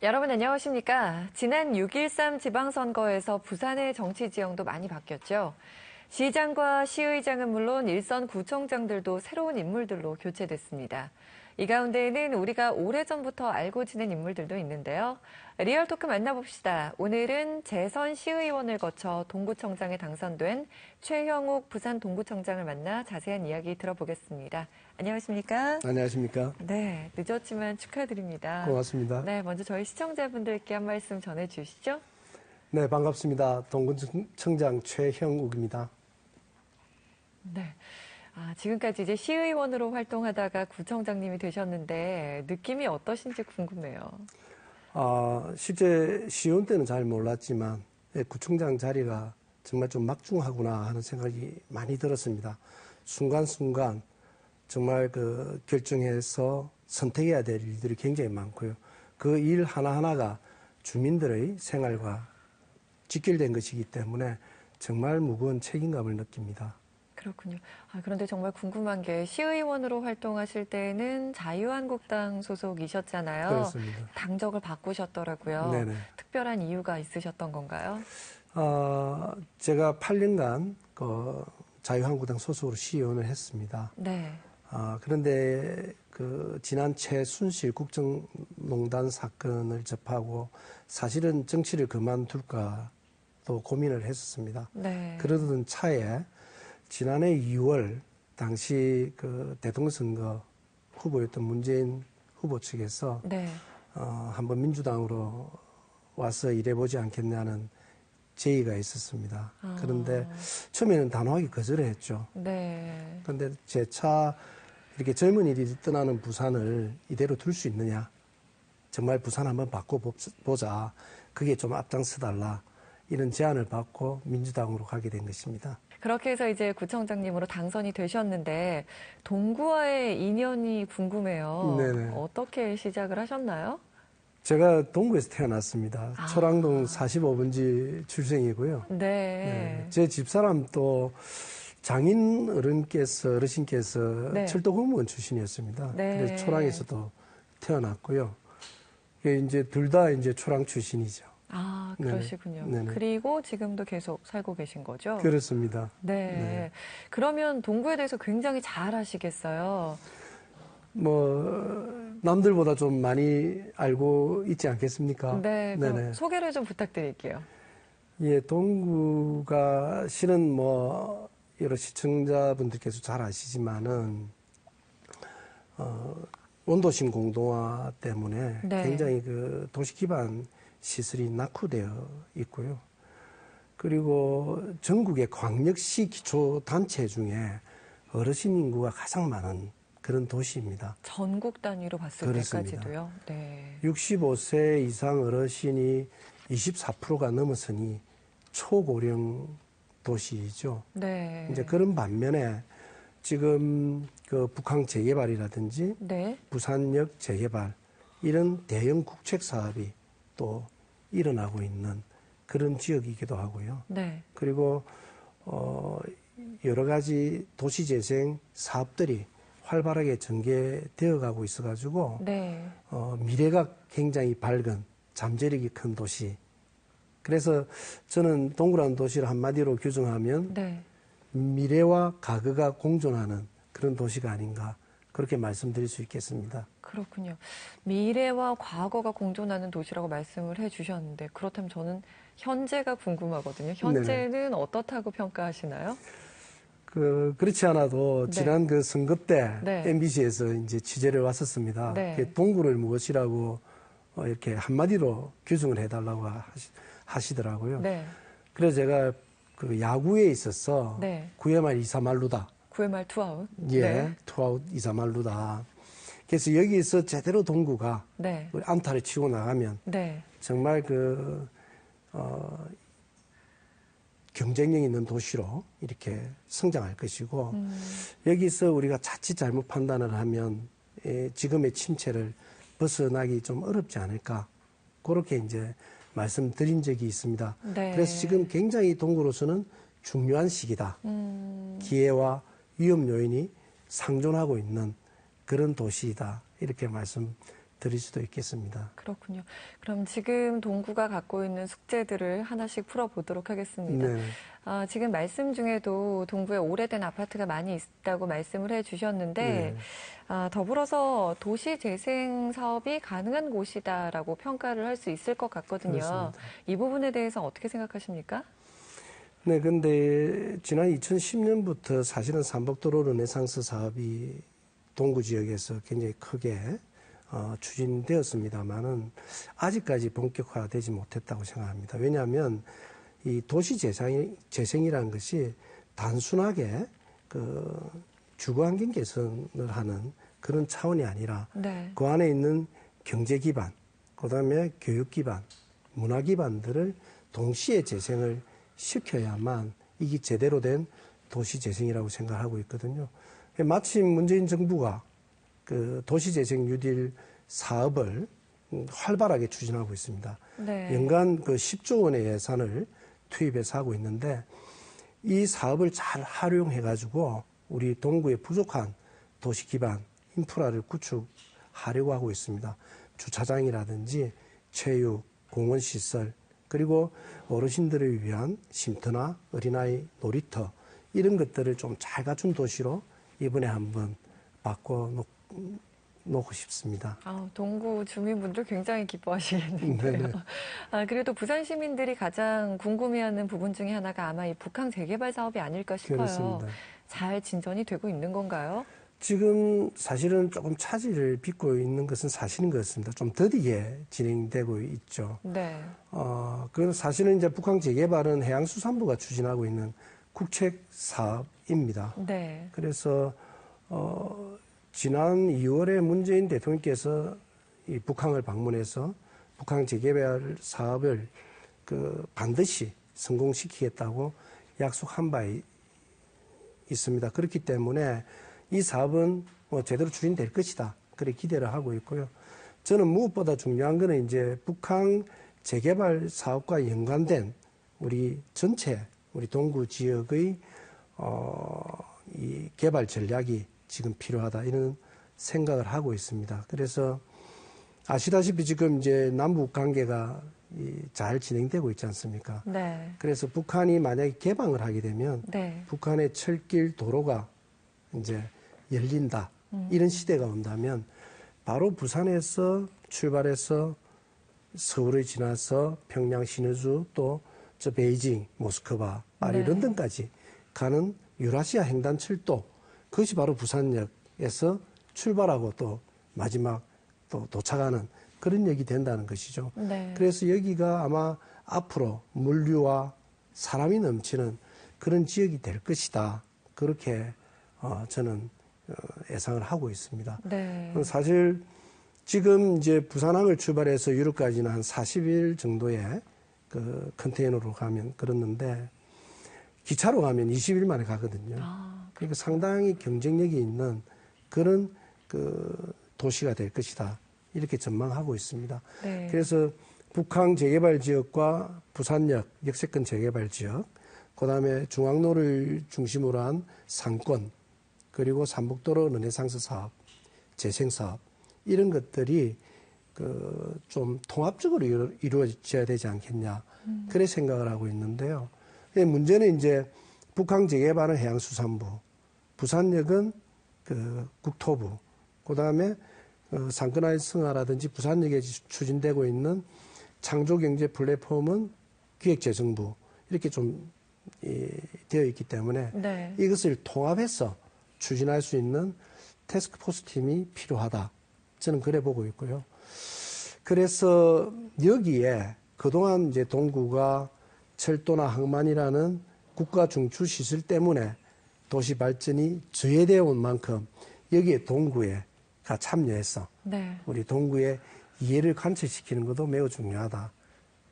여러분 안녕하십니까? 지난 6.13 지방선거에서 부산의 정치 지형도 많이 바뀌었죠. 시장과 시의장은 물론 일선 구청장들도 새로운 인물들로 교체됐습니다. 이 가운데에는 우리가 오래전부터 알고 지낸 인물들도 있는데요. 리얼토크 만나봅시다. 오늘은 재선 시의원을 거쳐 동구청장에 당선된 최형욱 부산 동구청장을 만나 자세한 이야기 들어보겠습니다. 안녕하십니까? 안녕하십니까? 네, 늦었지만 축하드립니다. 고맙습니다. 네, 먼저 저희 시청자분들께 한 말씀 전해주시죠. 네, 반갑습니다. 동구청장 최형욱입니다. 네. 지금까지 이제 시의원으로 활동하다가 구청장님이 되셨는데 느낌이 어떠신지 궁금해요. 실제 시의원 때는 잘 몰랐지만 구청장 자리가 정말 좀 막중하구나 하는 생각이 많이 들었습니다. 순간순간 정말 결정해서 선택해야 될 일들이 굉장히 많고요. 그 일 하나하나가 주민들의 생활과 직결된 것이기 때문에 정말 무거운 책임감을 느낍니다. 그렇군요. 그런데 정말 궁금한 게 시의원으로 활동하실 때는 자유한국당 소속이셨잖아요. 그렇습니다. 당적을 바꾸셨더라고요. 네네. 특별한 이유가 있으셨던 건가요? 제가 8년간 자유한국당 소속으로 시의원을 했습니다. 네. 그런데 지난 최순실 국정농단 사건을 접하고 사실은 정치를 그만둘까도 고민을 했었습니다. 네. 그러던 차에 지난해 2월 당시 대통령 선거 후보였던 문재인 후보 측에서 네. 한번 민주당으로 와서 일해보지 않겠냐는 제의가 있었습니다. 그런데 처음에는 단호하게 거절을 했죠. 네. 그런데 재차 이렇게 젊은이들이 떠나는 부산을 이대로 둘 수 있느냐. 정말 부산 한번 바꿔보자. 그게 좀 앞장서달라. 이런 제안을 받고 민주당으로 가게 된 것입니다. 그렇게 해서 이제 구청장님으로 당선이 되셨는데 동구와의 인연이 궁금해요. 네네. 어떻게 시작을 하셨나요? 제가 동구에서 태어났습니다. 초랑동 45번지 출생이고요. 네. 네. 제 집사람 또 장인 어르신께서 네. 철도 공무원 출신이었습니다. 네. 그래서 초랑에서도 태어났고요. 이제 둘 다 이제 초랑 출신이죠. 그러시군요. 네네. 그리고 지금도 계속 살고 계신 거죠? 그렇습니다. 네. 네. 그러면 동구에 대해서 굉장히 잘 아시겠어요? 남들보다 좀 많이 알고 있지 않겠습니까? 네. 그럼 네네. 소개를 좀 부탁드릴게요. 예, 동구가 실은 여러 시청자분들께서 잘 아시지만은, 원도심 공동화 때문에 네. 굉장히 도시 기반 시설이 낙후되어 있고요. 그리고 전국의 광역시 기초단체 중에 어르신 인구가 가장 많은 그런 도시입니다. 전국 단위로 봤을 그렇습니다. 때까지도요? 네. 65세 이상 어르신이 24%가 넘어서니 초고령 도시이죠. 네. 이제 그런 반면에 지금 북항 재개발이라든지 네. 부산역 재개발 이런 대형 국책 사업이 또 일어나고 있는 그런 지역이기도 하고요. 네. 그리고 여러 가지 도시재생 사업들이 활발하게 전개되어 가고 있어가지고 네. 미래가 굉장히 밝은 잠재력이 큰 도시. 그래서 저는 동구라는 도시를 한마디로 규정하면 네. 미래와 과거가 공존하는 그런 도시가 아닌가 그렇게 말씀드릴 수 있겠습니다. 그렇군요. 미래와 과거가 공존하는 도시라고 말씀을 해주셨는데 그렇다면 저는 현재가 궁금하거든요. 현재는 네네. 어떻다고 평가하시나요? 그렇지 않아도 네. 지난 선거 때 네. MBC에서 이제 취재를 왔었습니다. 네. 동구를 무엇이라고 이렇게 한마디로 규정을 해달라고 하시더라고요. 네. 그래서 제가 야구에 있어서 네. 9회 말 2사 말루다. 9회 말 투아웃. 예, 네. 투아웃 2사 말루다. 그래서 여기서 제대로 동구가 네. 안타를 치고 나가면 네. 정말 경쟁력 있는 도시로 이렇게 성장할 것이고 여기서 우리가 자칫 잘못 판단을 하면 지금의 침체를 벗어나기 좀 어렵지 않을까 그렇게 이제 말씀드린 적이 있습니다. 네. 그래서 지금 굉장히 동구로서는 중요한 시기다. 기회와 위험 요인이 상존하고 있는 그런 도시이다. 이렇게 말씀드릴 드릴 수도 있겠습니다. 그렇군요. 그럼 지금 동구가 갖고 있는 숙제들을 하나씩 풀어보도록 하겠습니다. 네. 지금 말씀 중에도 동구에 오래된 아파트가 많이 있다고 말씀을 해주셨는데 네. 더불어서 도시재생 사업이 가능한 곳이다라고 평가를 할 수 있을 것 같거든요. 그렇습니다. 이 부분에 대해서 어떻게 생각하십니까? 네, 근데 지난 2010년부터 사실은 삼복도로 르네상스 사업이 동구 지역에서 굉장히 크게 추진되었습니다만은 아직까지 본격화되지 못했다고 생각합니다. 왜냐하면 이 도시 재생이라는 것이 단순하게 그 주거 환경 개선을 하는 그런 차원이 아니라 네. 그 안에 있는 경제 기반, 그다음에 교육 기반, 문화 기반들을 동시에 재생을 시켜야만 이게 제대로 된 도시 재생이라고 생각하고 있거든요. 마침 문재인 정부가 그 도시재생 뉴딜 사업을 활발하게 추진하고 있습니다. 네. 연간 그 10조 원의 예산을 투입해서 하고 있는데 이 사업을 잘 활용해가지고 우리 동구의 부족한 도시 기반 인프라를 구축하려고 하고 있습니다. 주차장이라든지 체육, 공원 시설, 그리고 어르신들을 위한 쉼터나 어린아이 놀이터 이런 것들을 좀 잘 갖춘 도시로 이번에 한번 바꿔놓고 싶습니다. 동구 주민분들 굉장히 기뻐하시겠는데요. 그래도 부산 시민들이 가장 궁금해하는 부분 중에 하나가 아마 이 북항 재개발 사업이 아닐까 싶어요. 그렇습니다. 잘 진전이 되고 있는 건가요? 지금 사실은 조금 차질을 빚고 있는 것은 사실인 것 같습니다. 좀 더디게 진행되고 있죠. 네. 그건 사실은 이제 북항 재개발은 해양수산부가 추진하고 있는 국책 사업입니다. 네. 그래서 지난 2월에 문재인 대통령께서 이 북항을 방문해서 북항 재개발 사업을 그 반드시 성공시키겠다고 약속한 바 있습니다. 그렇기 때문에 이 사업은 뭐 제대로 추진될 것이다. 그렇게 기대를 하고 있고요. 저는 무엇보다 중요한 거는 이제 북항 재개발 사업과 연관된 우리 전체 우리 동구 지역의 이 개발 전략이 지금 필요하다 이런 생각을 하고 있습니다. 그래서 아시다시피 지금 이제 남북 관계가 잘 진행되고 있지 않습니까? 네. 그래서 북한이 만약에 개방을 하게 되면 네. 북한의 철길 도로가 이제 열린다 이런 시대가 온다면 바로 부산에서 출발해서 서울을 지나서 평양, 신의주 또 저 베이징, 모스크바, 파리, 네. 런던까지 가는 유라시아 횡단철도 그것이 바로 부산역에서 출발하고 또 마지막 또 도착하는 그런 역이 된다는 것이죠. 네. 그래서 여기가 아마 앞으로 물류와 사람이 넘치는 그런 지역이 될 것이다. 그렇게 저는 예상을 하고 있습니다. 네. 사실 지금 이제 부산항을 출발해서 유럽까지는 한 40일 정도의 그 컨테이너로 가면 그렇는데 기차로 가면 20일 만에 가거든요. 그러니까 상당히 경쟁력이 있는 그런 그 도시가 될 것이다. 이렇게 전망하고 있습니다. 네. 그래서 북항 재개발 지역과 부산역 역세권 재개발 지역, 그다음에 중앙로를 중심으로 한 상권, 그리고 삼복도로 르네상스 사업, 재생 사업 이런 것들이 그 좀 통합적으로 이루어져야 되지 않겠냐 그래 생각을 하고 있는데요. 문제는 이제 북항 재개발은 해양수산부, 부산역은 그 국토부, 그다음에 상권화의 승하라든지 부산역에 추진되고 있는 창조경제 플랫폼은 기획재정부 이렇게 좀 되어 있기 때문에 네. 이것을 통합해서 추진할 수 있는 태스크포스 팀이 필요하다. 저는 그래 보고 있고요. 그래서 여기에 그동안 이제 동구가 철도나 항만이라는 국가 중추 시설 때문에 도시 발전이 저해되어 온 만큼 여기에 동구가 참여해서 네. 우리 동구의 이해를 관철시키는 것도 매우 중요하다.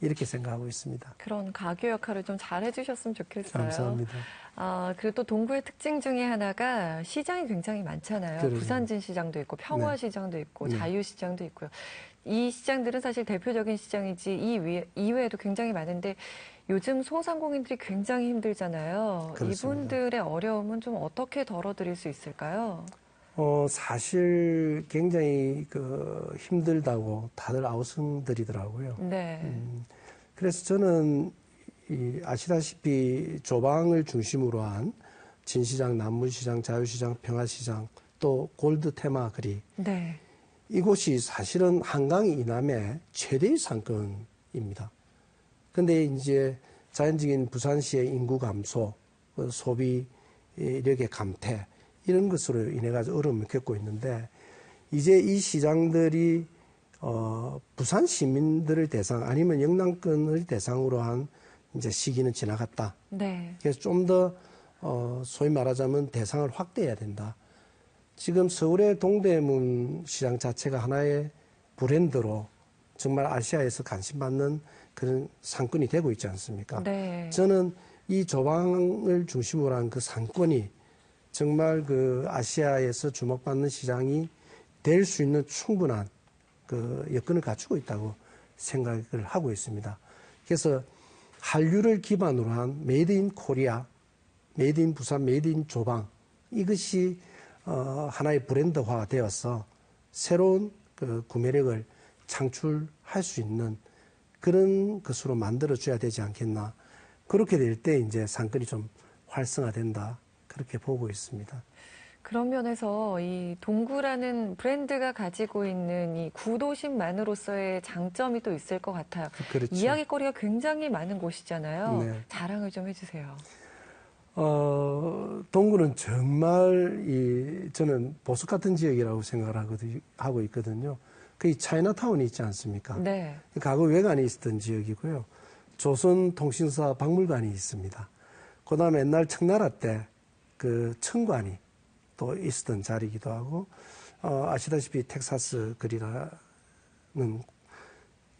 이렇게 생각하고 있습니다. 그런 가교 역할을 좀 잘 해주셨으면 좋겠어요. 감사합니다. 그리고 또 동구의 특징 중에 하나가 시장이 굉장히 많잖아요. 그러네요. 부산진 시장도 있고 평화시장도 있고 네. 자유시장도 있고요. 이 시장들은 사실 대표적인 시장이지 이외에도 굉장히 많은데 요즘 소상공인들이 굉장히 힘들잖아요. 그렇습니다. 이분들의 어려움은 좀 어떻게 덜어드릴 수 있을까요? 사실 굉장히 힘들다고 다들 아우성들이더라고요. 네. 그래서 저는 아시다시피 조방을 중심으로 한 진시장, 남문시장, 자유시장, 평화시장, 또 골드 테마 거리. 네. 이곳이 사실은 한강 이남의 최대의 상권입니다. 근데 이제 자연적인 부산시의 인구 감소, 소비력의 감퇴, 이런 것으로 인해 가지고 어려움을 겪고 있는데, 이제 이 시장들이 부산 시민들을 대상 아니면 영남권을 대상으로 한 이제 시기는 지나갔다. 네. 그래서 좀 더 소위 말하자면 대상을 확대해야 된다. 지금 서울의 동대문 시장 자체가 하나의 브랜드로 정말 아시아에서 관심받는 그런 상권이 되고 있지 않습니까? 네. 저는 이 조방을 중심으로 한 그 상권이 정말 아시아에서 주목받는 시장이 될 수 있는 충분한 여건을 갖추고 있다고 생각을 하고 있습니다. 그래서 한류를 기반으로 한 메이드 인 코리아, 메이드 인 부산, 메이드 인 조방, 이것이 하나의 브랜드화 되어서 새로운 구매력을 창출할 수 있는 그런 것으로 만들어줘야 되지 않겠나. 그렇게 될 때 이제 상권이 좀 활성화된다. 그렇게 보고 있습니다. 그런 면에서 이 동구라는 브랜드가 가지고 있는 이 구도심만으로서의 장점이 또 있을 것 같아요. 그렇죠. 이야기거리가 굉장히 많은 곳이잖아요. 네. 자랑을 좀 해주세요. 동구는 정말 저는 보석 같은 지역이라고 생각을 하고 있거든요. 그 차이나타운이 있지 않습니까? 네. 과거 외관이 있었던 지역이고요. 조선통신사 박물관이 있습니다. 그 다음에 옛날 청나라 때 청관이 또 있었던 자리이기도 하고, 아시다시피 텍사스 거리라는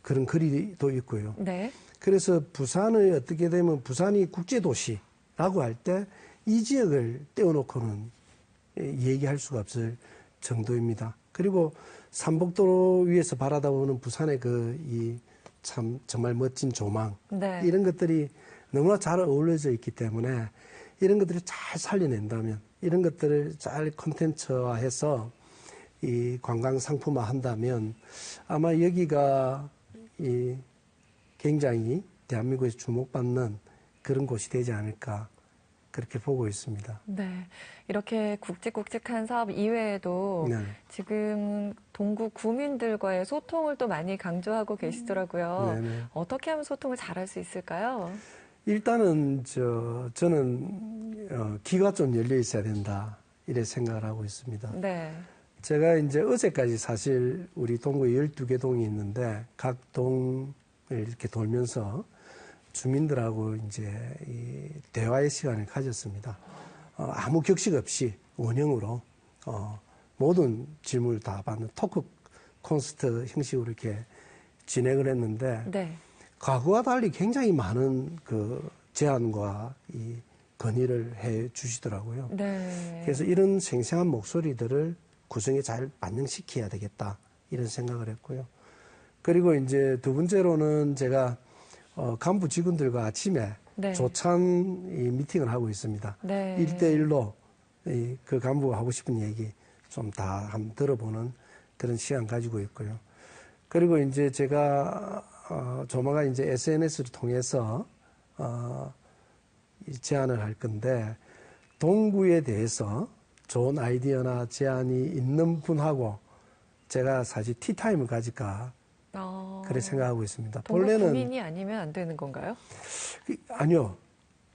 그런 거리도 있고요. 네. 그래서 부산의 어떻게 되면 부산이 국제도시라고 할 때 이 지역을 떼어놓고는 얘기할 수가 없을 정도입니다. 그리고 삼복도로 위에서 바라다보는 부산의 참 정말 멋진 조망, 네. 이런 것들이 너무나 잘 어우러져 있기 때문에 이런 것들을 잘 살려낸다면, 이런 것들을 잘 콘텐츠화해서 이 관광 상품화 한다면 아마 여기가 굉장히 대한민국에서 주목받는 그런 곳이 되지 않을까, 그렇게 보고 있습니다. 네. 이렇게 굵직굵직한 사업 이외에도 네. 지금 동구 구민들과의 소통을 또 많이 강조하고 계시더라고요. 네네. 어떻게 하면 소통을 잘할 수 있을까요? 일단은 저는 귀가 좀 열려 있어야 된다, 이래 생각을 하고 있습니다. 네. 제가 이제 어제까지 사실 우리 동구에 12개 동이 있는데 각 동을 이렇게 돌면서 주민들하고 이제 이 대화의 시간을 가졌습니다. 아무 격식 없이 원형으로 모든 질문을 다 받는 토크 콘서트 형식으로 이렇게 진행을 했는데, 네. 과거와 달리 굉장히 많은 제안과 이 건의를 해 주시더라고요. 네. 그래서 이런 생생한 목소리들을 구성에 잘 반영시켜야 되겠다, 이런 생각을 했고요. 그리고 이제 두 번째로는 제가 간부 직원들과 아침에 네. 조찬 미팅을 하고 있습니다. 네. 1대1로 그 간부가 하고 싶은 얘기 좀 다 한번 들어보는 그런 시간 가지고 있고요. 그리고 이제 제가 조만간 이제 SNS를 통해서 제안을 할 건데, 동구에 대해서 좋은 아이디어나 제안이 있는 분하고 제가 사실 티타임을 가질까, 그래 생각하고 있습니다. 동구 구민이 아니면 안 되는 건가요? 아니요.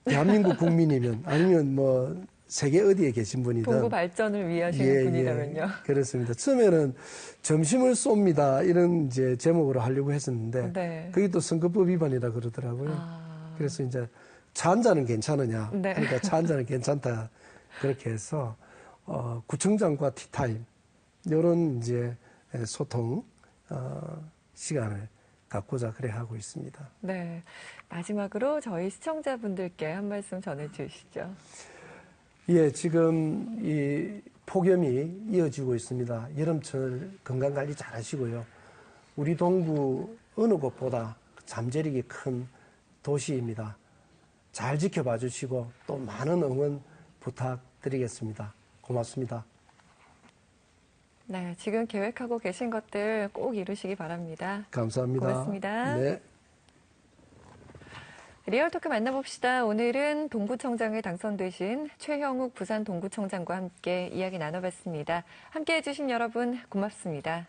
대한민국 국민이면, 아니면 뭐 세계 어디에 계신 분이든 동구 발전을 위하시는 분이라면요. 그렇습니다. 처음에는 점심을 쏩니다, 이런 이제 제목으로 하려고 했었는데 네. 그게 또 선거법 위반이라 그러더라고요. 그래서 이제 차 한 잔은 괜찮으냐? 네. 그러니까 차 한 잔은 괜찮다, 그렇게 해서 구청장과 티타임, 이런 이제 소통 시간을 갖고자 그래 하고 있습니다. 네. 마지막으로 저희 시청자분들께 한 말씀 전해주시죠. 예, 지금 이 폭염이 이어지고 있습니다. 여름철 건강관리 잘 하시고요. 우리 동구 어느 곳보다 잠재력이 큰 도시입니다. 잘 지켜봐 주시고 또 많은 응원 부탁드리겠습니다. 고맙습니다. 네, 지금 계획하고 계신 것들 꼭 이루시기 바랍니다. 감사합니다. 고맙습니다. 네. 리얼토크 만나봅시다. 오늘은 동구청장에 당선되신 최형욱 부산 동구청장과 함께 이야기 나눠봤습니다. 함께해 주신 여러분 고맙습니다.